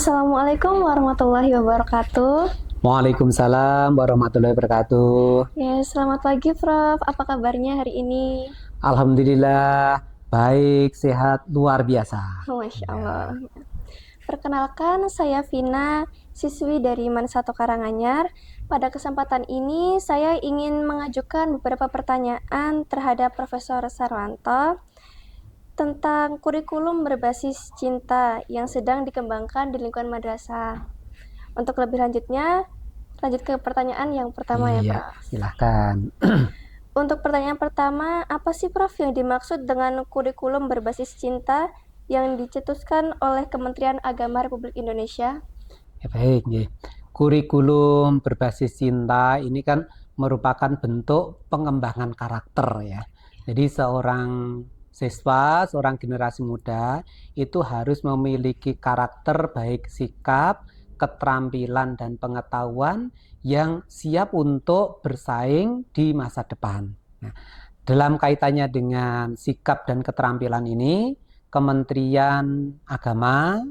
Assalamualaikum warahmatullahi wabarakatuh. Waalaikumsalam warahmatullahi wabarakatuh. Ya, selamat pagi, Prof. Apa kabarnya hari ini? Alhamdulillah, baik, sehat, luar biasa. Masya Allah. Ya, Perkenalkan, saya Vina, siswi dari Man 1 Karanganyar. Pada kesempatan ini, saya ingin mengajukan beberapa pertanyaan terhadap Profesor Sarwanto tentang kurikulum berbasis cinta yang sedang dikembangkan di lingkungan madrasah. Untuk lebih lanjutnya, lanjut ke pertanyaan yang pertama ya, iya, Prof. silahkan. Untuk pertanyaan pertama, apa sih Prof yang dimaksud dengan kurikulum berbasis cinta yang dicetuskan oleh Kementerian Agama Republik Indonesia? Ya, baik, ya. Kurikulum berbasis cinta ini kan merupakan bentuk pengembangan karakter ya. Jadi seorang siswa, seorang generasi muda itu harus memiliki karakter baik sikap, keterampilan dan pengetahuan yang siap untuk bersaing di masa depan. Nah, dalam kaitannya dengan sikap dan keterampilan ini, Kementerian Agama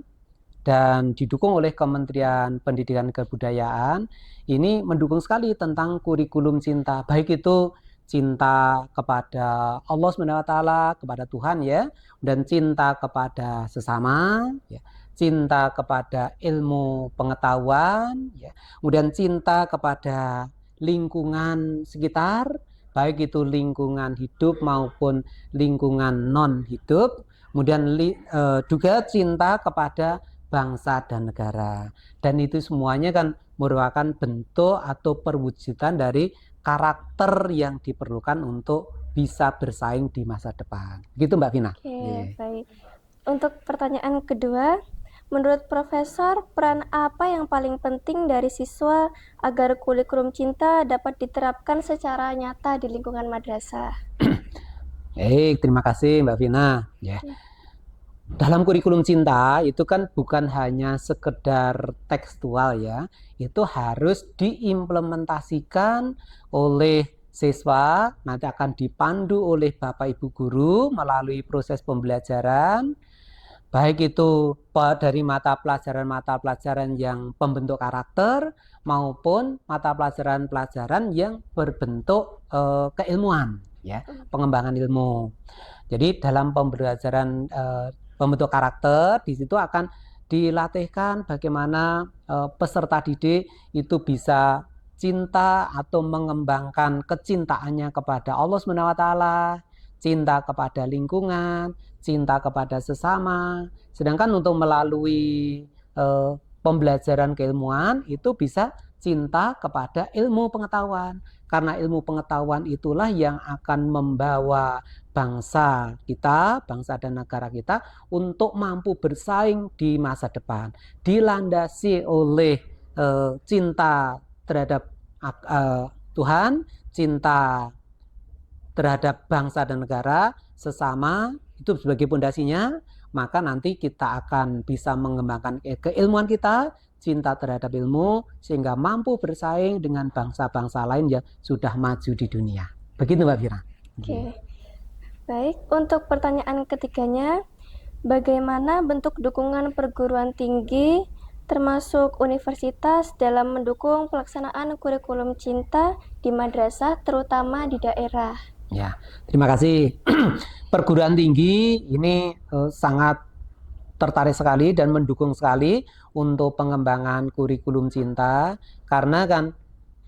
dan didukung oleh Kementerian Pendidikan dan Kebudayaan ini mendukung sekali tentang kurikulum cinta, baik itu cinta kepada Allah SWT, kepada Tuhan ya, dan cinta kepada sesama ya, cinta kepada ilmu pengetahuan ya, kemudian cinta kepada lingkungan sekitar, baik itu lingkungan hidup maupun lingkungan non hidup, kemudian juga cinta kepada bangsa dan negara. Dan itu semuanya kan merupakan bentuk atau perwujudan dari karakter yang diperlukan untuk bisa bersaing di masa depan. Gitu Mbak Vina. Oke, baik. Untuk pertanyaan kedua, menurut Profesor, peran apa yang paling penting dari siswa agar kurikulum cinta dapat diterapkan secara nyata di lingkungan madrasah? Baik, terima kasih Mbak Vina. Ya. Dalam kurikulum cinta itu kan bukan hanya sekedar tekstual ya, itu harus diimplementasikan oleh siswa, nanti akan dipandu oleh Bapak Ibu guru melalui proses pembelajaran, baik itu dari mata pelajaran yang pembentuk karakter maupun mata pelajaran-pelajaran yang berbentuk keilmuan ya, pengembangan ilmu. Jadi dalam pembelajaran pembentuk karakter di situ akan dilatihkan bagaimana peserta didik itu bisa cinta atau mengembangkan kecintaannya kepada Allah SWT, cinta kepada lingkungan, cinta kepada sesama. Sedangkan untuk melalui pembelajaran keilmuan itu bisa cinta kepada ilmu pengetahuan. Karena ilmu pengetahuan itulah yang akan membawa bangsa kita, bangsa dan negara kita untuk mampu bersaing di masa depan. Dilandasi oleh cinta terhadap Tuhan, cinta terhadap bangsa dan negara, sesama, itu sebagai pondasinya, maka nanti kita akan bisa mengembangkan keilmuan kita, cinta terhadap ilmu, sehingga mampu bersaing dengan bangsa-bangsa lain yang sudah maju di dunia. Begitu Mbak Fira. Oke, baik. Untuk pertanyaan ketiganya, bagaimana bentuk dukungan perguruan tinggi termasuk universitas dalam mendukung pelaksanaan kurikulum cinta di madrasah terutama di daerah? Ya, terima kasih. Perguruan tinggi ini sangat tertarik sekali dan mendukung sekali untuk pengembangan kurikulum cinta karena kan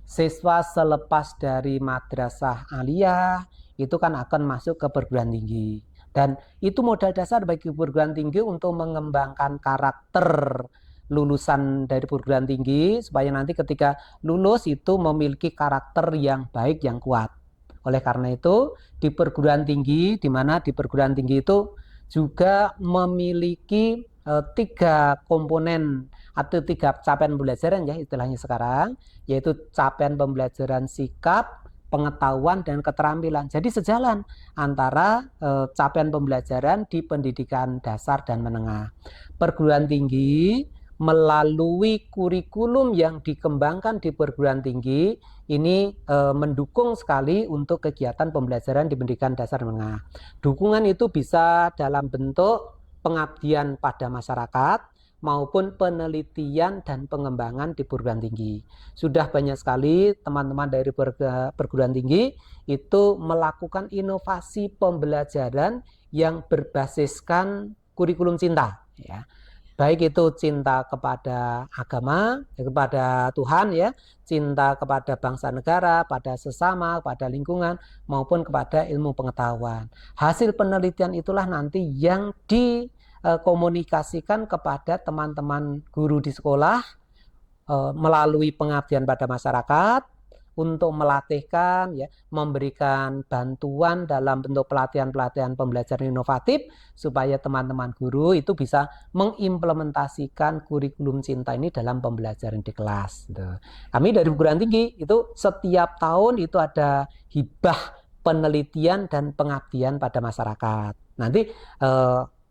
siswa selepas dari madrasah aliyah itu kan akan masuk ke perguruan tinggi dan itu modal dasar bagi perguruan tinggi untuk mengembangkan karakter lulusan dari perguruan tinggi supaya nanti ketika lulus itu memiliki karakter yang baik yang kuat. Oleh karena itu di perguruan tinggi, di mana di perguruan tinggi itu juga memiliki tiga komponen atau tiga capaian pembelajaran ya istilahnya sekarang, yaitu capaian pembelajaran sikap, pengetahuan dan keterampilan. Jadi sejalan antara capaian pembelajaran di pendidikan dasar dan menengah. Perguruan tinggi melalui kurikulum yang dikembangkan di perguruan tinggi ini mendukung sekali untuk kegiatan pembelajaran di pendidikan dasar menengah. Dukungan itu bisa dalam bentuk pengabdian pada masyarakat maupun penelitian dan pengembangan di perguruan tinggi. Sudah banyak sekali teman-teman dari perguruan tinggi itu melakukan inovasi pembelajaran yang berbasiskan kurikulum cinta, ya. Baik itu cinta kepada agama, kepada Tuhan, ya, cinta kepada bangsa negara, pada sesama, pada lingkungan, maupun kepada ilmu pengetahuan. Hasil penelitian itulah nanti yang dikomunikasikan kepada teman-teman guru di sekolah melalui pengabdian pada masyarakat, untuk melatihkan, ya, memberikan bantuan dalam bentuk pelatihan-pelatihan pembelajaran inovatif supaya teman-teman guru itu bisa mengimplementasikan kurikulum cinta ini dalam pembelajaran di kelas. Gitu. Kami dari perguruan tinggi itu setiap tahun itu ada hibah penelitian dan pengabdian pada masyarakat. Nanti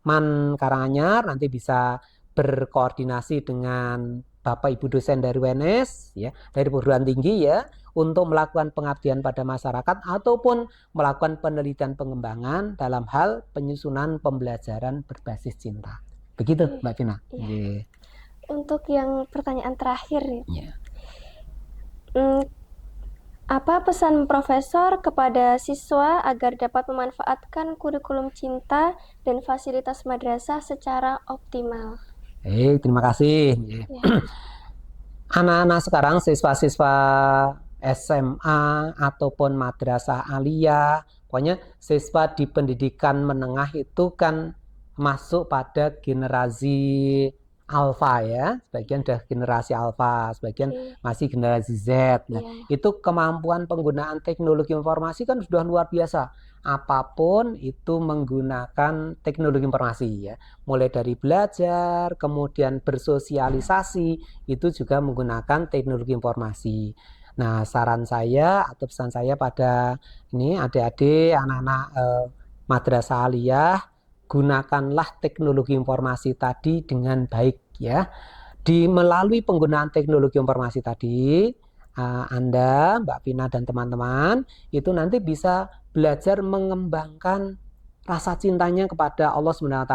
Man Karanganyar nanti bisa berkoordinasi dengan Bapak Ibu dosen dari UNS, ya, dari perguruan tinggi, ya, untuk melakukan pengabdian pada masyarakat ataupun melakukan penelitian pengembangan dalam hal penyusunan pembelajaran berbasis cinta. Begitu, Mbak Vina. Iya. Untuk yang pertanyaan terakhir, ya. Apa pesan Profesor kepada siswa agar dapat memanfaatkan kurikulum cinta dan fasilitas madrasah secara optimal? Terima kasih. Ya. Anak-anak sekarang, siswa-siswa SMA ataupun madrasah aliyah, pokoknya siswa di pendidikan menengah itu kan masuk pada generasi alfa, ya. Sebagian udah generasi alfa, sebagian masih generasi Z. Nah, itu kemampuan penggunaan teknologi informasi kan sudah luar biasa. Apapun itu menggunakan teknologi informasi, ya. Mulai dari belajar, kemudian bersosialisasi, itu juga menggunakan teknologi informasi. Nah, saran saya atau pesan saya pada ini adik-adik, anak-anak madrasah aliyah, gunakanlah teknologi informasi tadi dengan baik, ya. Melalui penggunaan teknologi informasi tadi, Anda, Mbak Vina dan teman-teman itu nanti bisa belajar mengembangkan rasa cintanya kepada Allah SWT.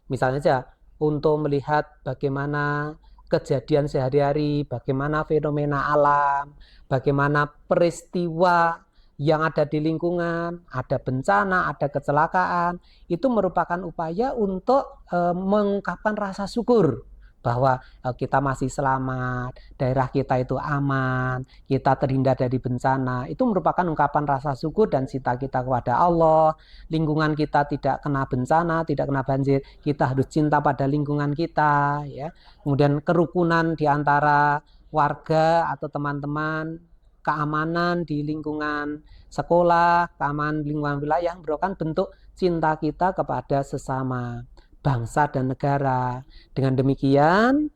Misalnya saja untuk melihat bagaimana kejadian sehari-hari, bagaimana fenomena alam, bagaimana peristiwa yang ada di lingkungan, ada bencana, ada kecelakaan, itu merupakan upaya untuk mengungkapkan rasa syukur bahwa kita masih selamat, daerah kita itu aman, kita terhindar dari bencana. Itu merupakan ungkapan rasa syukur dan cinta kita kepada Allah. Lingkungan kita tidak kena bencana, tidak kena banjir, kita harus cinta pada lingkungan kita, ya. Kemudian kerukunan di antara warga atau teman-teman, keamanan di lingkungan sekolah, keamanan lingkungan wilayah merupakan bentuk cinta kita kepada sesama bangsa dan negara. Dengan demikian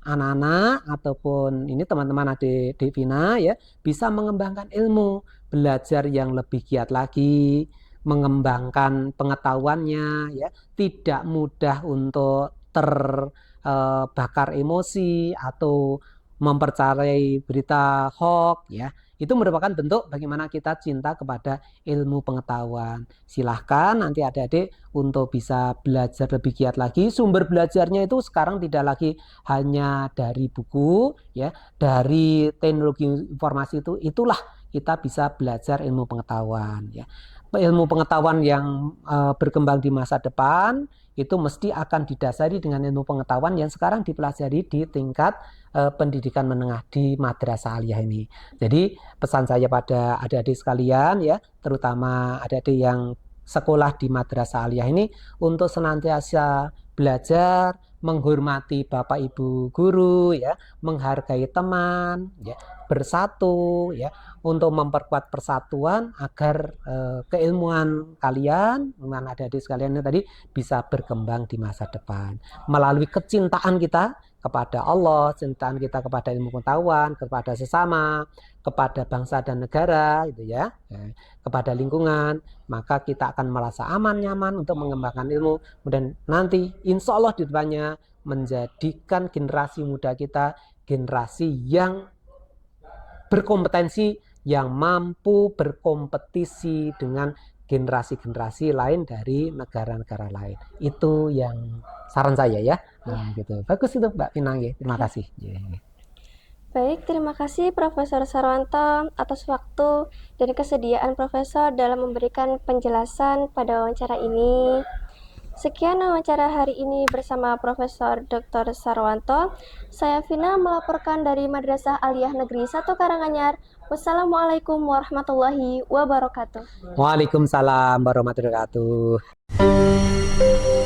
anak-anak ataupun ini teman-teman adik Vina, ya, bisa mengembangkan ilmu, belajar yang lebih giat lagi, mengembangkan pengetahuannya, ya, tidak mudah untuk terbakar emosi atau mempercayai berita hoax, ya. Itu merupakan bentuk bagaimana kita cinta kepada ilmu pengetahuan. Silahkan nanti adik-adik untuk bisa belajar lebih giat lagi. Sumber belajarnya itu sekarang tidak lagi hanya dari buku, ya, dari teknologi informasi itulah kita bisa belajar ilmu pengetahuan, ya. Ilmu pengetahuan yang berkembang di masa depan itu mesti akan didasari dengan ilmu pengetahuan yang sekarang dipelajari di tingkat pendidikan menengah di madrasah aliyah ini. Jadi pesan saya pada adik-adik sekalian, ya, terutama adik-adik yang sekolah di madrasah aliyah ini, untuk senantiasa belajar, menghormati Bapak Ibu guru, ya, menghargai teman, ya, bersatu, ya, untuk memperkuat persatuan agar keilmuan kalian, dengan adik-adik sekalian ini tadi bisa berkembang di masa depan melalui kecintaan kita kepada Allah, cintaan kita kepada ilmu pengetahuan, kepada sesama, kepada bangsa dan negara, gitu, ya, kepada lingkungan, maka kita akan merasa aman, nyaman untuk mengembangkan ilmu. Kemudian nanti insya Allah di depannya menjadikan generasi muda kita generasi yang berkompetensi, yang mampu berkompetisi dengan generasi-generasi lain dari negara-negara lain. Itu yang saran saya ya. Nah, gitu. Bagus itu Mbak Vina, ya. Terima kasih. Ya. Baik, terima kasih Profesor Sarwanto atas waktu dan kesediaan Profesor dalam memberikan penjelasan pada wawancara ini. Sekian wawancara hari ini bersama Profesor Dr. Sarwanto. Saya Vina melaporkan dari Madrasah Aliyah Negeri 1 Karanganyar. Wassalamualaikum warahmatullahi wabarakatuh. Waalaikumsalam warahmatullahi wabarakatuh.